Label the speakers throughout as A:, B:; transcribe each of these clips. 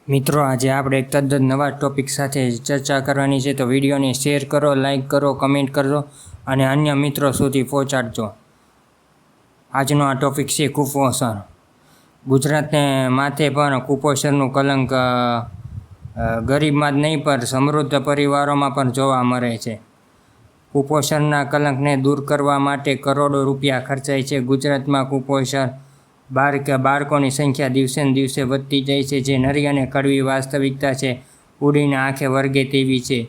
A: મિત્રો, આજે આપણે એક તદ્દન નવા ટોપિક સાથે ચર્ચા કરવાની છે, તો વિડીયોને શેર કરો, લાઇક કરો, કમેન્ટ કરજો અને અન્ય મિત્રો સુધી પહોંચાડજો. આજનો આ ટોપિક છે કુપોષણ. ગુજરાતને માથે પણ કુપોષણનું કલંક ગરીબમાં જ નહીં પણ સમૃદ્ધ પરિવારોમાં પણ જોવા મળે છે. કુપોષણના કલંકને દૂર કરવા માટે કરોડો રૂપિયા ખર્ચાય છે. ગુજરાતમાં કુપોષણ બાળકોની સંખ્યા દિવસે ને દિવસે વધતી જાય છે, જે નરી અને કડવી વાસ્તવિકતા છે. ઉડીને આંખે વળગે તેવી છે.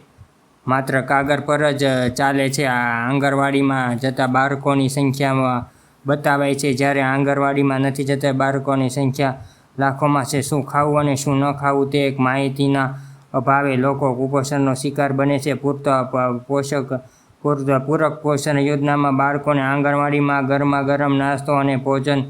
A: માત્ર કાગળ પર જ ચાલે છે. આ આંગણવાડીમાં જતા બાળકોની સંખ્યામાં બતાવાય છે, જ્યારે આંગણવાડીમાં નથી જતા બાળકોની સંખ્યા લાખોમાં છે. શું ખાવું અને શું ન ખાવું તે એક માહિતીના અભાવે લોકો કુપોષણનો શિકાર બને છે. પૂરક પોષણ યોજનામાં બાળકોને આંગણવાડીમાં ગરમા ગરમ નાસ્તો અને ભોજન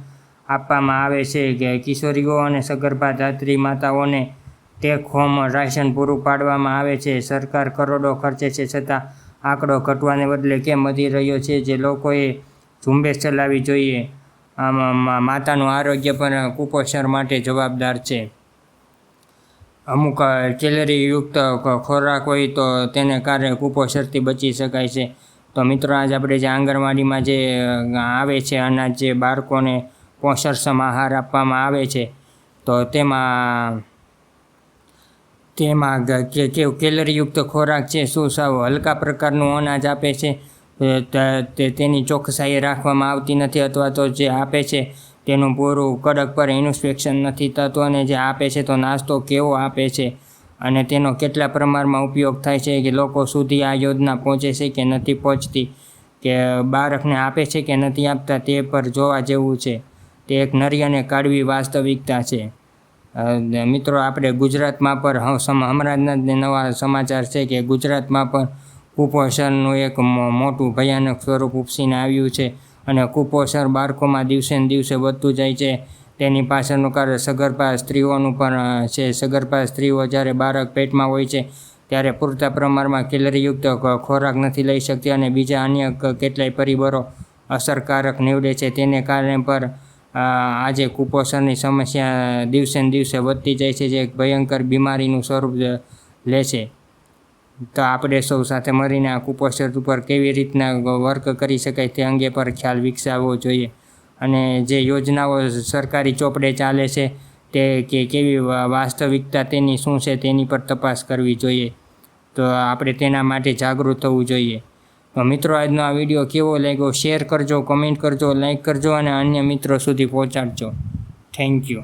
A: આપવામાં આવે છે. કે કિશોરીઓ અને સગર્ભા ધાત્રી માતાઓને ટેક હોમ રાશન પૂરું પાડવામાં આવે છે. સરકાર કરોડો ખર્ચે છે, છતાં આંકડો ઘટવાને બદલે કેમ વધી રહ્યો છે? જે લોકોએ ઝુંબેશ ચલાવવી જોઈએ. માતાનું આરોગ્ય પણ કુપોષણ માટે જવાબદાર છે. અમુક કેલરીયુક્ત ખોરાક હોય તો તેને કારણે કુપોષણથી બચી શકાય છે. તો મિત્રો, આજે આપણે જે આંગણવાડીમાં જે આવે છે અનાજ, જે બાળકોને પોષણક્ષમ આહાર આપવામાં આવે છે, તો તેમાં કેવું કેલરીયુક્ત ખોરાક છે, શું સાવ હલકા પ્રકારનું અનાજ આપે છે, તેની ચોકસાઈ રાખવામાં આવતી નથી, અથવા તો જે આપે છે તેનું પૂરું કડક પર ઇન્સ્પેક્શન નથી થતું, અને જે આપે છે તો નાસ્તો કેવો આપે છે અને તેનો કેટલા પ્રમાણમાં ઉપયોગ થાય છે, કે લોકો સુધી આ યોજના પહોંચે છે કે નથી પહોંચતી, કે બાળકને આપે છે કે નથી આપતા, તે પર જોવા જેવું છે. તે એક નરી અને કડવી વાસ્તવિકતા છે. મિત્રો, આપણે ગુજરાતમાં પણ હમણાં જ નવા સમાચાર છે કે ગુજરાતમાં પણ કુપોષણનું એક મોટું ભયાનક સ્વરૂપ ઉપસીને આવ્યું છે, અને કુપોષણ બાળકોમાં દિવસે ને દિવસે વધતું જાય છે. તેની પાછળનું કારણ સગર્ભા સ્ત્રીઓનું પણ છે. સગર્ભા સ્ત્રીઓ જ્યારે બાળક પેટમાં હોય છે ત્યારે પૂરતા પ્રમાણમાં કેલરીયુક્ત ખોરાક નથી લઈ શકતી, અને બીજા અન્ય કેટલાય પરિબળો અસરકારક નીવડે છે. તેને કારણે પણ આજે કુપોષણની સમસ્યા દિવસે ને દિવસે વધતી જાય છે, જે એક ભયંકર બીમારીનું સ્વરૂપ લે છે. તો આપણે સૌ સાથે મળીને આ કુપોષણ ઉપર કેવી રીતના વર્ક કરી શકાય તે અંગે પર ખ્યાલ વિકસાવવો જોઈએ. અને જે યોજનાઓ સરકારી ચોપડે ચાલે છે તે કેવી વાસ્તવિકતા તેની શું છે તેની પર તપાસ કરવી જોઈએ. તો આપણે તેના માટે જાગૃત થવું જોઈએ. તો મિત્રો, આજનો આ વિડીયો કેવો લાગ્યો? શેર કરજો, કમેન્ટ કરજો, લાઇક કરજો અને અન્ય મિત્રો સુધી પહોંચાડજો. Thank you.